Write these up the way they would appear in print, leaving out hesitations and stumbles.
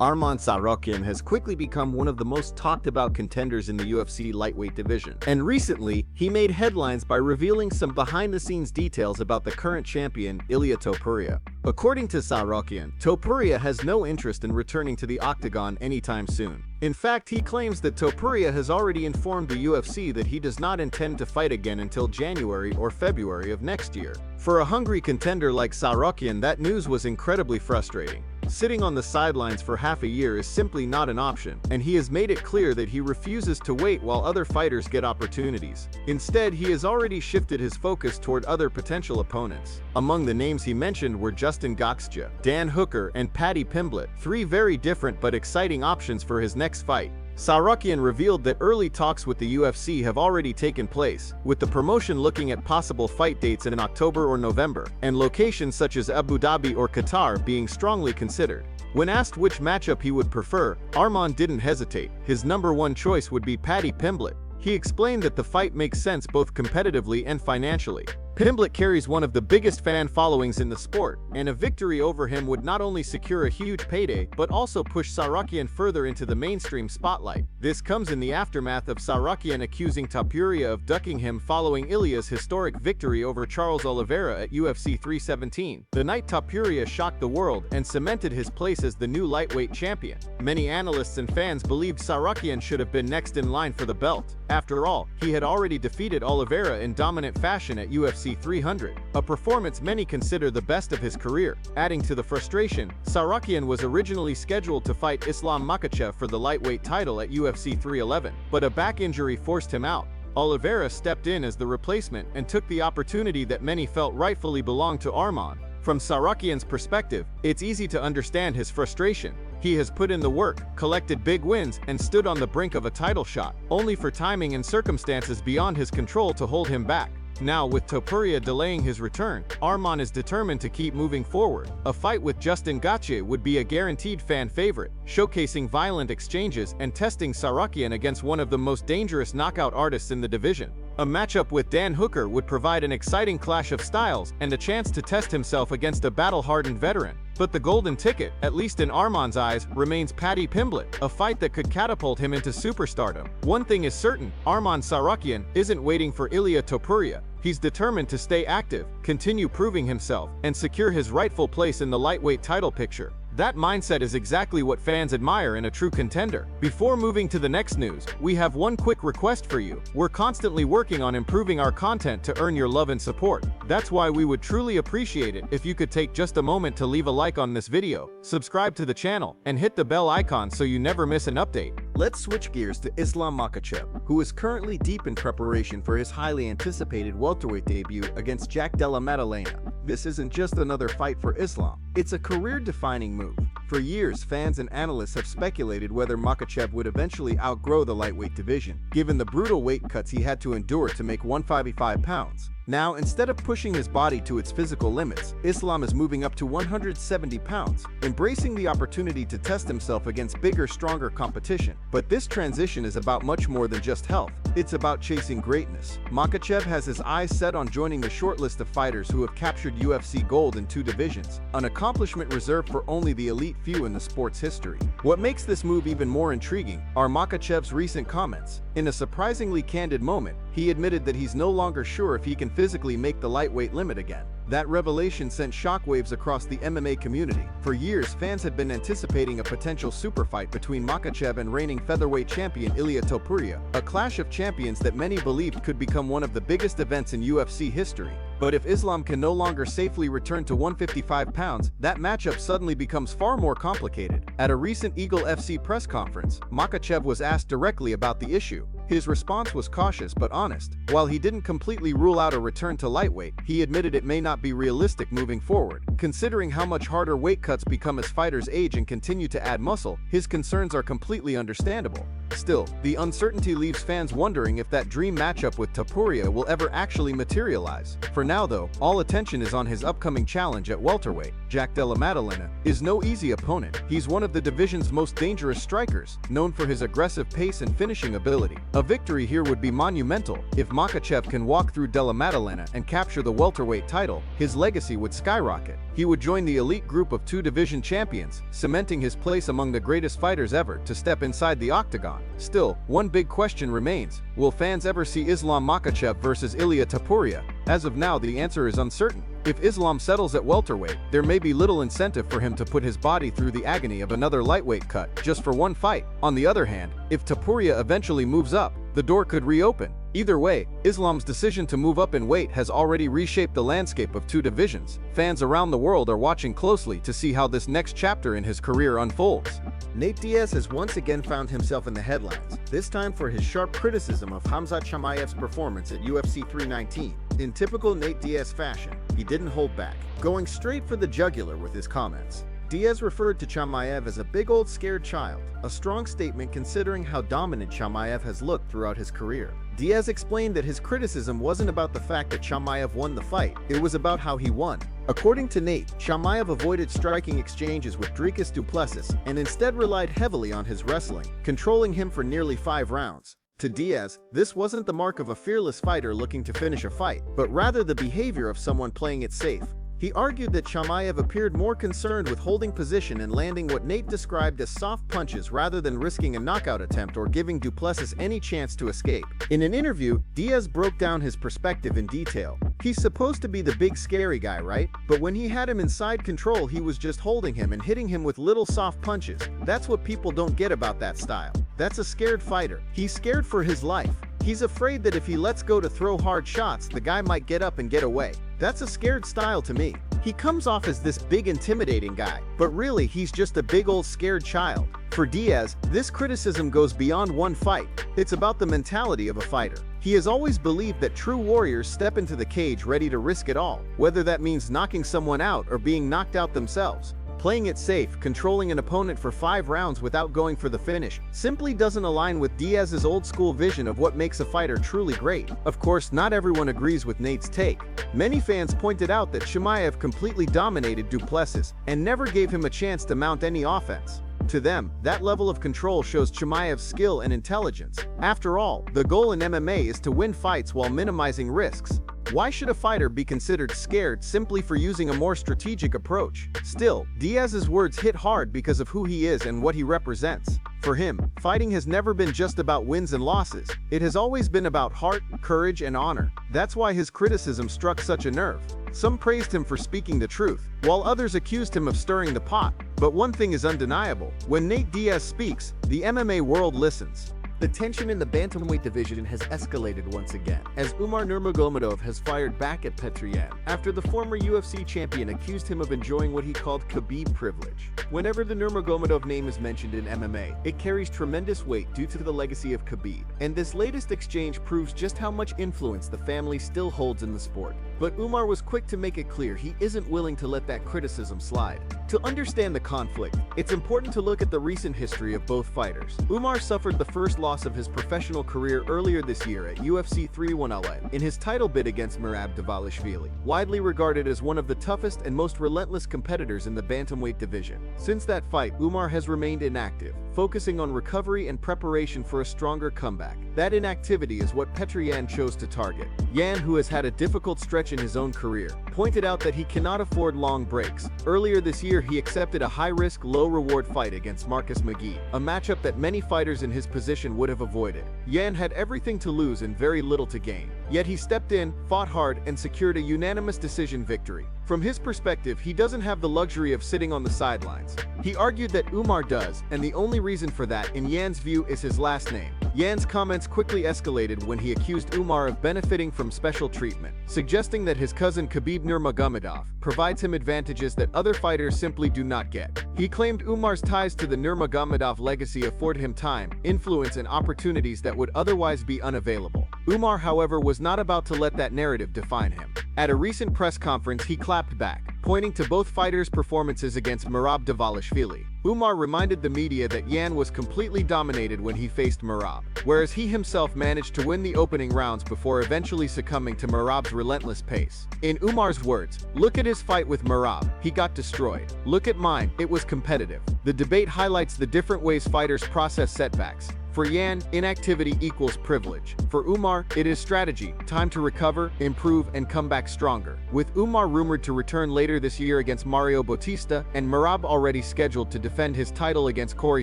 Arman Tsarukyan has quickly become one of the most talked about contenders in the UFC lightweight division. And recently, he made headlines by revealing some behind-the-scenes details about the current champion, Ilia Topuria. According to Tsarukyan, Topuria has no interest in returning to the octagon anytime soon. In fact, he claims that Topuria has already informed the UFC that he does not intend to fight again until January or February of next year. For a hungry contender like Tsarukyan, that news was incredibly frustrating. Sitting on the sidelines for half a year is simply not an option, and he has made it clear that he refuses to wait while other fighters get opportunities. Instead, he has already shifted his focus toward other potential opponents. Among the names he mentioned were Justin Gaethje, Dan Hooker, and Paddy Pimblett, three very different but exciting options for his next fight. Tsarukyan revealed that early talks with the UFC have already taken place, with the promotion looking at possible fight dates in October or November, and locations such as Abu Dhabi or Qatar being strongly considered. When asked which matchup he would prefer, Arman didn't hesitate. His number one choice would be Paddy Pimblett. He explained that the fight makes sense both competitively and financially. Pimblett carries one of the biggest fan followings in the sport, and a victory over him would not only secure a huge payday but also push Tsarukyan further into the mainstream spotlight. This comes in the aftermath of Tsarukyan accusing Topuria of ducking him following Ilia's historic victory over Charles Oliveira at UFC 317. The night Topuria shocked the world and cemented his place as the new lightweight champion. Many analysts and fans believed Tsarukyan should have been next in line for the belt. After all, he had already defeated Oliveira in dominant fashion at UFC 300, a performance many consider the best of his career. Adding to the frustration, Tsarukyan was originally scheduled to fight Islam Makhachev for the lightweight title at UFC 311, but a back injury forced him out. Oliveira stepped in as the replacement and took the opportunity that many felt rightfully belonged to Arman. From Tsarukyan's perspective, it's easy to understand his frustration. He has put in the work, collected big wins, and stood on the brink of a title shot, only for timing and circumstances beyond his control to hold him back. Now, with Topuria delaying his return, Arman is determined to keep moving forward. A fight with Justin Gaethje would be a guaranteed fan favorite, showcasing violent exchanges and testing Tsarukyan against one of the most dangerous knockout artists in the division. A matchup with Dan Hooker would provide an exciting clash of styles and a chance to test himself against a battle-hardened veteran. But the golden ticket, at least in Arman's eyes, remains Paddy Pimblett, a fight that could catapult him into superstardom. One thing is certain, Arman Tsarukyan isn't waiting for Ilia Topuria. He's determined to stay active, continue proving himself, and secure his rightful place in the lightweight title picture. That mindset is exactly what fans admire in a true contender. Before moving to the next news, we have one quick request for you. We're constantly working on improving our content to earn your love and support. That's why we would truly appreciate it if you could take just a moment to leave a like on this video, subscribe to the channel, and hit the bell icon so you never miss an update. Let's switch gears to Islam Makhachev, who is currently deep in preparation for his highly anticipated welterweight debut against Jack Della Maddalena. This isn't just another fight for Islam, it's a career-defining move. For years, fans and analysts have speculated whether Makhachev would eventually outgrow the lightweight division, given the brutal weight cuts he had to endure to make 155 pounds. Now, instead of pushing his body to its physical limits, Islam is moving up to 170 pounds, embracing the opportunity to test himself against bigger, stronger competition. But this transition is about much more than just health. It's about chasing greatness. Makhachev has his eyes set on joining the short list of fighters who have captured UFC gold in 2 divisions, an accomplishment reserved for only the elite few in the sport's history. What makes this move even more intriguing are Makhachev's recent comments. In a surprisingly candid moment, he admitted that he's no longer sure if he can physically make the lightweight limit again. That revelation sent shockwaves across the MMA community. For years, fans had been anticipating a potential super fight between Makhachev and reigning featherweight champion Ilia Topuria, a clash of champions that many believed could become one of the biggest events in UFC history. But if Islam can no longer safely return to 155 pounds, that matchup suddenly becomes far more complicated. At a recent Eagle FC press conference, Makhachev was asked directly about the issue. His response was cautious but honest. While he didn't completely rule out a return to lightweight, he admitted it may not be realistic moving forward. Considering how much harder weight cuts become as fighters age and continue to add muscle, his concerns are completely understandable. Still, the uncertainty leaves fans wondering if that dream matchup with Topuria will ever actually materialize. For now though, all attention is on his upcoming challenge at welterweight. Jack Della Maddalena is no easy opponent. He's one of the division's most dangerous strikers, known for his aggressive pace and finishing ability. A victory here would be monumental. If Makhachev can walk through Della Maddalena and capture the welterweight title, his legacy would skyrocket. He would join the elite group of two division champions, cementing his place among the greatest fighters ever to step inside the octagon. Still, one big question remains. Will fans ever see Islam Makhachev versus Ilia Topuria? As of now, the answer is uncertain. If Islam settles at welterweight, there may be little incentive for him to put his body through the agony of another lightweight cut just for one fight. On the other hand, if Topuria eventually moves up, the door could reopen. Either way, Islam's decision to move up in weight has already reshaped the landscape of two divisions. Fans around the world are watching closely to see how this next chapter in his career unfolds. Nate Diaz has once again found himself in the headlines, this time for his sharp criticism of Khamzat Chimaev's performance at UFC 319. In typical Nate Diaz fashion, he didn't hold back, going straight for the jugular with his comments. Diaz referred to Chimaev as a big old scared child, a strong statement considering how dominant Chimaev has looked throughout his career. Diaz explained that his criticism wasn't about the fact that Chimaev won the fight, it was about how he won. According to Nate, Chimaev avoided striking exchanges with Dricus du Plessis and instead relied heavily on his wrestling, controlling him for nearly 5 rounds. To Diaz, this wasn't the mark of a fearless fighter looking to finish a fight, but rather the behavior of someone playing it safe. He argued that Chimaev appeared more concerned with holding position and landing what Nate described as soft punches rather than risking a knockout attempt or giving du Plessis any chance to escape. In an interview, Diaz broke down his perspective in detail. He's supposed to be the big scary guy, right? But when he had him inside control, he was just holding him and hitting him with little soft punches. That's what people don't get about that style. That's a scared fighter. He's scared for his life. He's afraid that if he lets go to throw hard shots, the guy might get up and get away. That's a scared style to me. He comes off as this big intimidating guy, but really he's just a big old scared child. For Diaz, this criticism goes beyond one fight. It's about the mentality of a fighter. He has always believed that true warriors step into the cage ready to risk it all, whether that means knocking someone out or being knocked out themselves. Playing it safe, controlling an opponent for 5 rounds without going for the finish, simply doesn't align with Diaz's old-school vision of what makes a fighter truly great. Of course, not everyone agrees with Nate's take. Many fans pointed out that Chimaev completely dominated du Plessis and never gave him a chance to mount any offense. To them, that level of control shows Chimaev's skill and intelligence. After all, the goal in MMA is to win fights while minimizing risks. Why should a fighter be considered scared simply for using a more strategic approach? Still, Diaz's words hit hard because of who he is and what he represents. For him, fighting has never been just about wins and losses. It has always been about heart, courage, and honor. That's why his criticism struck such a nerve. Some praised him for speaking the truth, while others accused him of stirring the pot. But one thing is undeniable: when Nate Diaz speaks, the MMA world listens. The tension in the bantamweight division has escalated once again, as Umar Nurmagomedov has fired back at Yan after the former UFC champion accused him of enjoying what he called Khabib privilege. Whenever the Nurmagomedov name is mentioned in MMA, it carries tremendous weight due to the legacy of Khabib, and this latest exchange proves just how much influence the family still holds in the sport. But Umar was quick to make it clear he isn't willing to let that criticism slide. To understand the conflict, it's important to look at the recent history of both fighters. Umar suffered the first loss of his professional career earlier this year at UFC 319 in his title bid against Merab Dvalishvili, widely regarded as one of the toughest and most relentless competitors in the bantamweight division. Since that fight, Umar has remained inactive, focusing on recovery and preparation for a stronger comeback. That inactivity is what Yan chose to target. Yan, who has had a difficult stretch in his own career, pointed out that he cannot afford long breaks. Earlier this year, he accepted a high-risk, low-reward fight against Marcus McGee, a matchup that many fighters in his position would have avoided. Yan had everything to lose and very little to gain. Yet he stepped in, fought hard, and secured a unanimous decision victory. From his perspective, he doesn't have the luxury of sitting on the sidelines. He argued that Umar does, and the only reason for that, in Yan's view, is his last name. Yan's comments quickly escalated when he accused Umar of benefiting from special treatment, suggesting that his cousin Khabib Nurmagomedov provides him advantages that other fighters simply do not get. He claimed Umar's ties to the Nurmagomedov legacy afford him time, influence, and opportunities that would otherwise be unavailable. Umar, however, was not about to let that narrative define him. At a recent press conference, he clapped back, pointing to both fighters' performances against Merab Dvalishvili. Umar reminded the media that Yan was completely dominated when he faced Merab, whereas he himself managed to win the opening rounds before eventually succumbing to Merab's relentless pace. In Umar's words, "Look at his fight with Merab, he got destroyed. Look at mine, it was competitive." The debate highlights the different ways fighters process setbacks. For Yan, inactivity equals privilege. For Umar, it is strategy, time to recover, improve, and come back stronger. With Umar rumored to return later this year against Mario Bautista, and Merab already scheduled to defend his title against Corey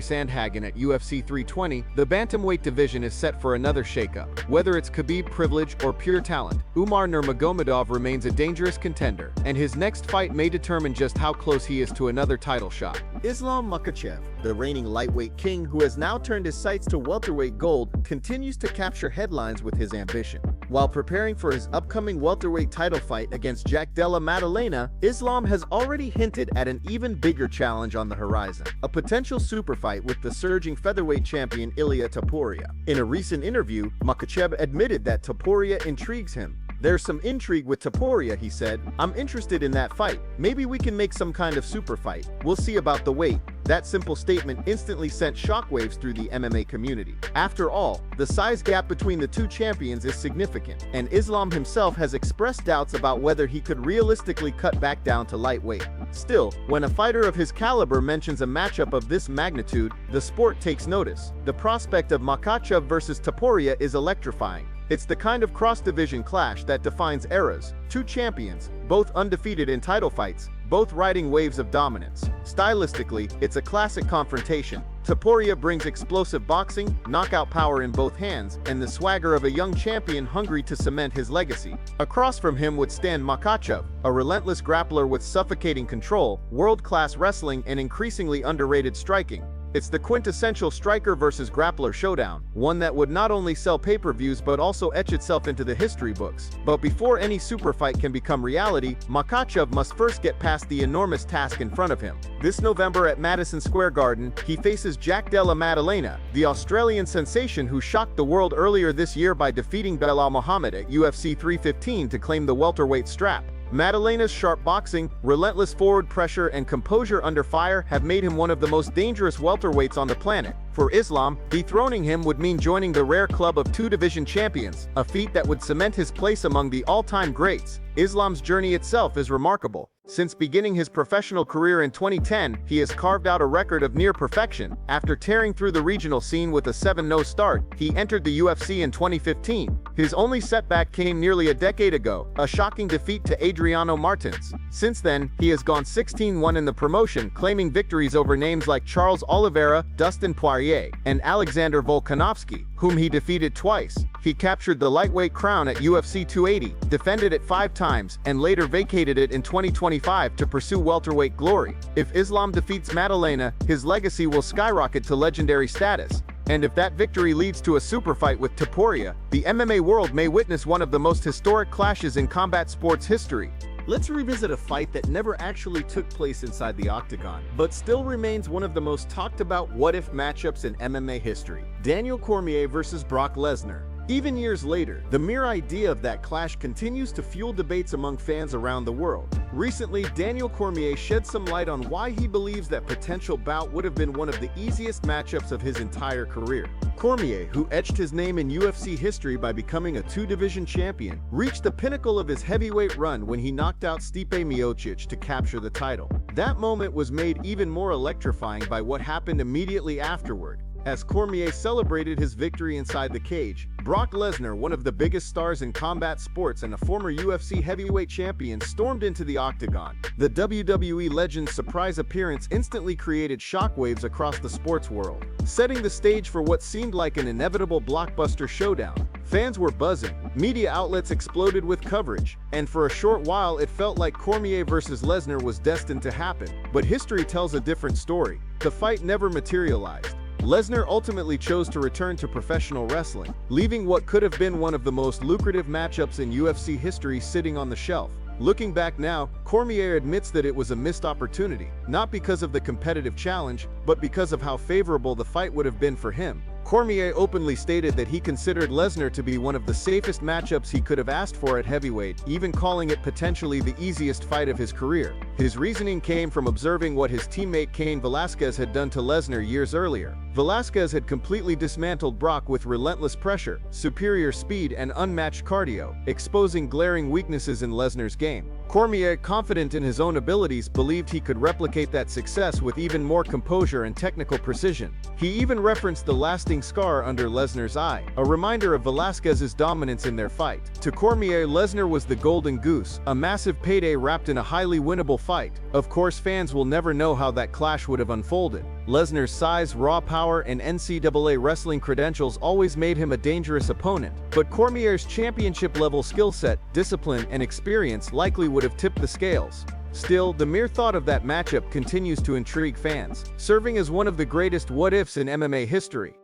Sandhagen at UFC 320, the bantamweight division is set for another shakeup. Whether it's Khabib privilege or pure talent, Umar Nurmagomedov remains a dangerous contender, and his next fight may determine just how close he is to another title shot. Islam Makhachev, the reigning lightweight king who has now turned his sights to welterweight gold, continues to capture headlines with his ambition. While preparing for his upcoming welterweight title fight against Jack Della Maddalena, Islam has already hinted at an even bigger challenge on the horizon, a potential super fight with the surging featherweight champion Ilia Topuria. In a recent interview, Makhachev admitted that Topuria intrigues him. "There's some intrigue with Topuria," he said. "I'm interested in that fight. Maybe we can make some kind of super fight. We'll see about the weight." That simple statement instantly sent shockwaves through the MMA community. After all, the size gap between the two champions is significant, and Islam himself has expressed doubts about whether he could realistically cut back down to lightweight. Still, when a fighter of his caliber mentions a matchup of this magnitude, the sport takes notice. The prospect of Makhachev versus Topuria is electrifying. It's the kind of cross-division clash that defines eras. Two champions, both undefeated in title fights, both riding waves of dominance. Stylistically, it's a classic confrontation. Topuria brings explosive boxing, knockout power in both hands, and the swagger of a young champion hungry to cement his legacy. Across from him would stand Makhachev, a relentless grappler with suffocating control, world-class wrestling, and increasingly underrated striking. It's the quintessential striker versus grappler showdown, one that would not only sell pay-per-views but also etch itself into the history books. But before any super fight can become reality, Makhachev must first get past the enormous task in front of him. This November at Madison Square Garden, he faces Jack Della Maddalena, the Australian sensation who shocked the world earlier this year by defeating Belal Muhammad at UFC 315 to claim the welterweight strap. Maddalena's sharp boxing, relentless forward pressure, and composure under fire have made him one of the most dangerous welterweights on the planet. For Islam, dethroning him would mean joining the rare club of two division champions, a feat that would cement his place among the all-time greats. Islam's journey itself is remarkable. Since beginning his professional career in 2010, he has carved out a record of near perfection. After tearing through the regional scene with a 7-0 start, he entered the UFC in 2015. His only setback came nearly a decade ago, a shocking defeat to Adriano Martins. Since then, he has gone 16-1 in the promotion, claiming victories over names like Charles Oliveira, Dustin Poirier, and Alexander Volkanovski, whom he defeated twice. He captured the lightweight crown at UFC 280, defended it 5 times, and later vacated it in 2025 to pursue welterweight glory. If Islam defeats Maddalena, his legacy will skyrocket to legendary status. And if that victory leads to a super fight with Topuria, the MMA world may witness one of the most historic clashes in combat sports history. Let's revisit a fight that never actually took place inside the octagon, but still remains one of the most talked about what-if matchups in MMA history. Daniel Cormier versus Brock Lesnar. Even years later, the mere idea of that clash continues to fuel debates among fans around the world. Recently, Daniel Cormier shed some light on why he believes that potential bout would have been one of the easiest matchups of his entire career. Cormier, who etched his name in UFC history by becoming a 2-division champion, reached the pinnacle of his heavyweight run when he knocked out Stipe Miocic to capture the title. That moment was made even more electrifying by what happened immediately afterward. As Cormier celebrated his victory inside the cage, Brock Lesnar, one of the biggest stars in combat sports and a former UFC heavyweight champion, stormed into the octagon. The WWE legend's surprise appearance instantly created shockwaves across the sports world, setting the stage for what seemed like an inevitable blockbuster showdown. Fans were buzzing, media outlets exploded with coverage, and for a short while it felt like Cormier versus Lesnar was destined to happen. But history tells a different story. The fight never materialized. Lesnar ultimately chose to return to professional wrestling, leaving what could have been one of the most lucrative matchups in UFC history sitting on the shelf. Looking back now, Cormier admits that it was a missed opportunity, not because of the competitive challenge, but because of how favorable the fight would have been for him. Cormier openly stated that he considered Lesnar to be one of the safest matchups he could have asked for at heavyweight, even calling it potentially the easiest fight of his career. His reasoning came from observing what his teammate Cain Velasquez had done to Lesnar years earlier. Velasquez had completely dismantled Brock with relentless pressure, superior speed, and unmatched cardio, exposing glaring weaknesses in Lesnar's game. Cormier, confident in his own abilities, believed he could replicate that success with even more composure and technical precision. He even referenced the lasting scar under Lesnar's eye, a reminder of Velasquez's dominance in their fight. To Cormier, Lesnar was the golden goose, a massive payday wrapped in a highly winnable fight. Of course, fans will never know how that clash would have unfolded. Lesnar's size, raw power, and NCAA wrestling credentials always made him a dangerous opponent, but Cormier's championship-level skill set, discipline, and experience likely would have tipped the scales. Still, the mere thought of that matchup continues to intrigue fans, serving as one of the greatest what-ifs in MMA history.